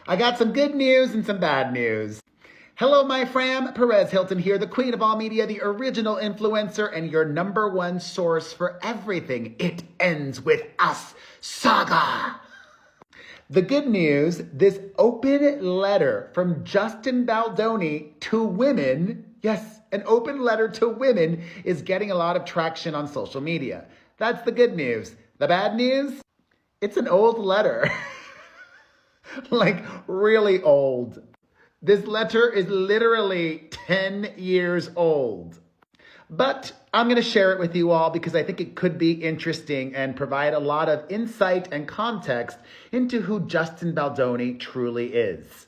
I got some good news and some bad news. Hello, my fam. Perez Hilton here, the queen of all media, the original influencer, and your #1 source for everything It Ends With Us saga. The good news, this open letter from Justin Baldoni to women, yes, an open letter to women, is getting a lot of traction on social media. That's the good news. The bad news, it's an old letter. Like really old. This letter is literally 10 years old. But I'm going to share it with you all because I think it could be interesting and provide a lot of insight and context into who Justin Baldoni truly is.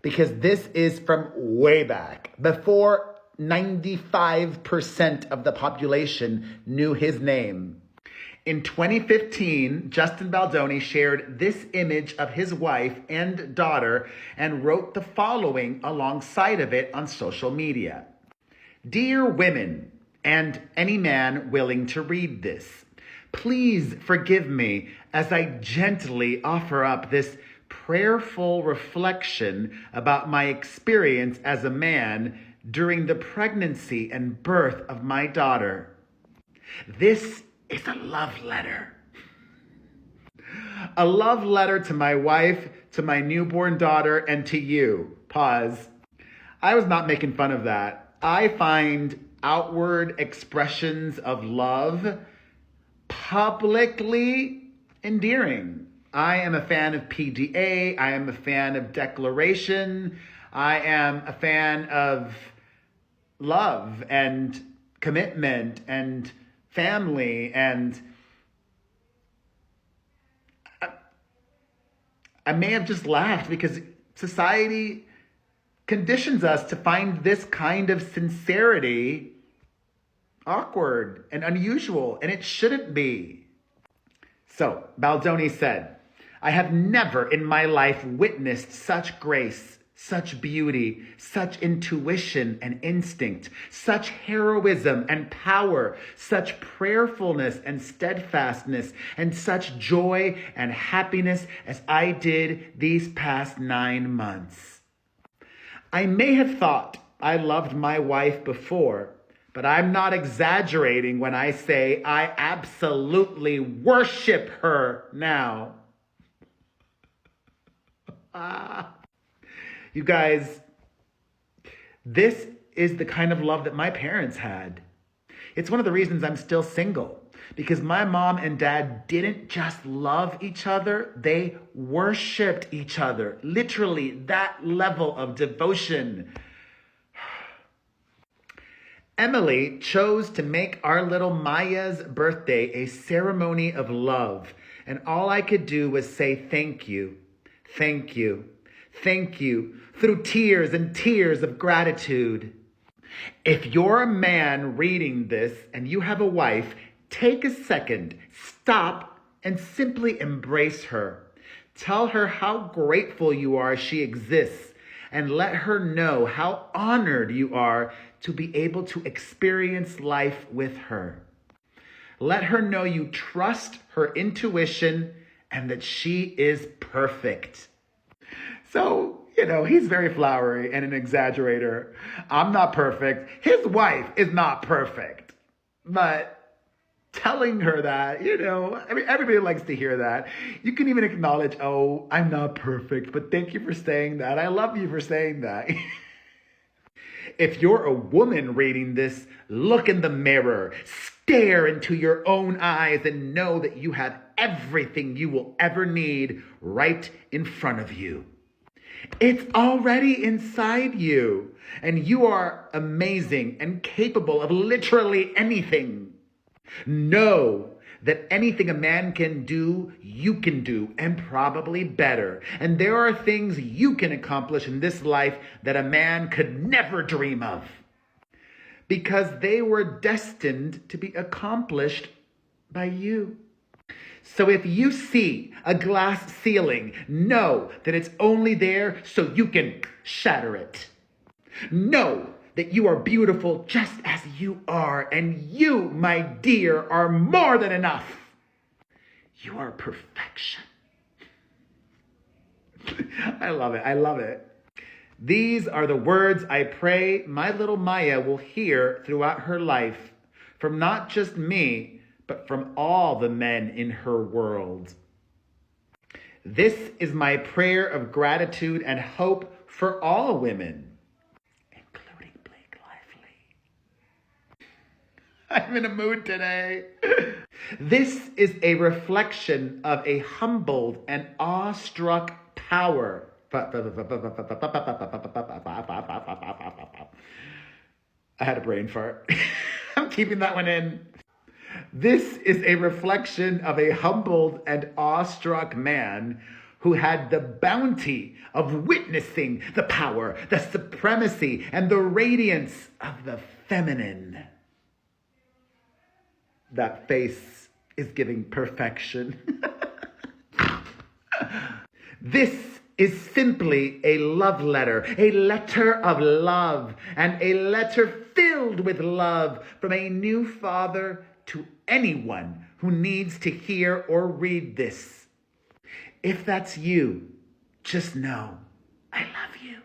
Because this is from way back, before 95% of the population knew his name. In 2015, Justin Baldoni shared this image of his wife and daughter and wrote the following alongside of it on social media. Dear women, and any man willing to read this, please forgive me as I gently offer up this prayerful reflection about my experience as a man during the pregnancy and birth of my daughter. This is a love letter. A love letter to my wife, to my newborn daughter, and to you. Pause. I was not making fun of that. I find outward expressions of love publicly endearing. I am a fan of PDA. I am a fan of declaration. I am a fan of love and commitment and family, and I may have just laughed because society conditions us to find this kind of sincerity awkward and unusual, and it shouldn't be. So, Baldoni said, I have never in my life witnessed such grace, such beauty, such intuition and instinct, such heroism and power, such prayerfulness and steadfastness, and such joy and happiness as I did these past 9 months. I may have thought I loved my wife before, but I'm not exaggerating when I say I absolutely worship her now. You guys, this is the kind of love that my parents had. It's one of the reasons I'm still single, because my mom and dad didn't just love each other, they worshiped each other. Literally, that level of devotion. Emily chose to make our little Maya's birthday a ceremony of love, and all I could do was say thank you, thank you. Thank you, through tears and tears of gratitude. If you're a man reading this and you have a wife, take a second, stop, and simply embrace her. Tell her how grateful you are she exists, and let her know how honored you are to be able to experience life with her. Let her know you trust her intuition and that she is perfect. So, he's very flowery and an exaggerator. I'm not perfect. His wife is not perfect. But telling her that, everybody likes to hear that. You can even acknowledge, oh, I'm not perfect, but thank you for saying that. I love you for saying that. If you're a woman reading this, look in the mirror, stare into your own eyes, and know that you have everything you will ever need right in front of you. It's already inside you, and you are amazing and capable of literally anything. Know that anything a man can do, you can do, and probably better. And there are things you can accomplish in this life that a man could never dream of, because they were destined to be accomplished by you. So if you see a glass ceiling, know that it's only there so you can shatter it. Know that you are beautiful just as you are, and you, my dear, are more than enough. You are perfection. I love it. I love it. These are the words I pray my little Maya will hear throughout her life, from not just me, but from all the men in her world. This is my prayer of gratitude and hope for all women, including Blake Lively. I'm in a mood today. This is a reflection of a humbled and awestruck power. I had a brain fart. I'm keeping that one in. This is a reflection of a humbled and awestruck man who had the bounty of witnessing the power, the supremacy, and the radiance of the feminine. That face is giving perfection. This is simply a love letter, a letter of love, and a letter filled with love from a new father to anyone who needs to hear or read this. If that's you, just know I love you,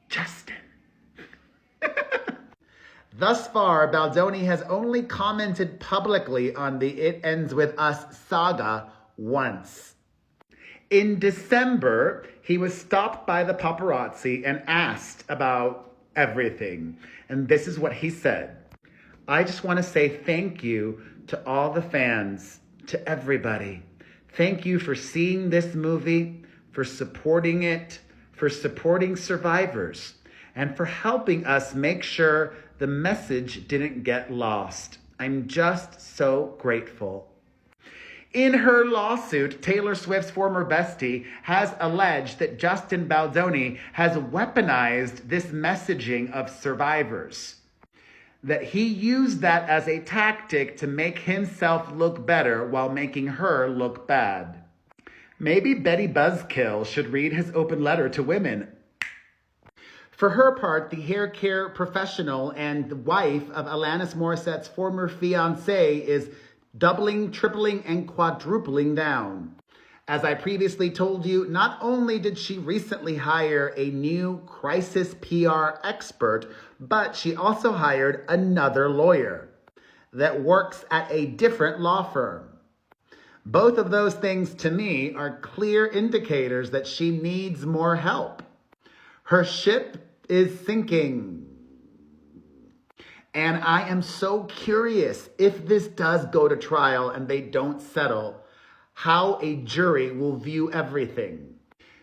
Justin. Thus far, Baldoni has only commented publicly on the It Ends With Us saga once. In December, he was stopped by the paparazzi and asked about everything. And this is what he said. I just want to say thank you to all the fans, to everybody. Thank you for seeing this movie, for supporting it, for supporting survivors, and for helping us make sure the message didn't get lost. I'm just so grateful. In her lawsuit, Taylor Swift's former bestie has alleged that Justin Baldoni has weaponized this messaging of survivors. That he used that as a tactic to make himself look better while making her look bad. Maybe Betty Buzzkill should read his open letter to women. For her part, the hair care professional and the wife of Alanis Morissette's former fiancé is doubling, tripling, and quadrupling down. As I previously told you, not only did she recently hire a new crisis PR expert, but she also hired another lawyer that works at a different law firm. Both of those things, to me, are clear indicators that she needs more help. Her ship is sinking. And I am so curious, if this does go to trial and they don't settle, how a jury will view everything.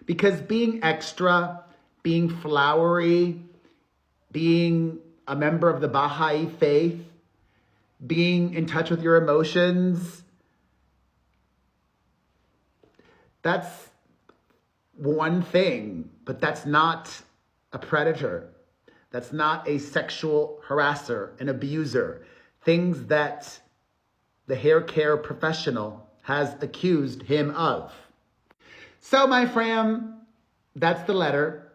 Because being extra, being flowery, being a member of the Baha'i faith, being in touch with your emotions, that's one thing, but that's not a predator. That's not a sexual harasser, an abuser. Things that the hair care professional has accused him of. So, my fam, that's the letter.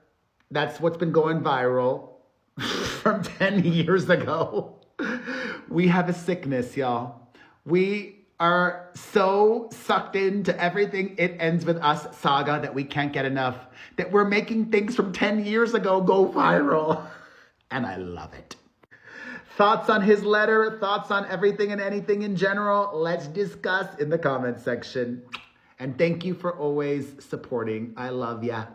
That's what's been going viral from 10 years ago. We have a sickness, y'all. We are so sucked into everything It Ends With Us saga that we can't get enough. That we're making things from 10 years ago go viral. And I love it. Thoughts on his letter, thoughts on everything and anything in general, let's discuss in the comment section. And thank you for always supporting. I love ya.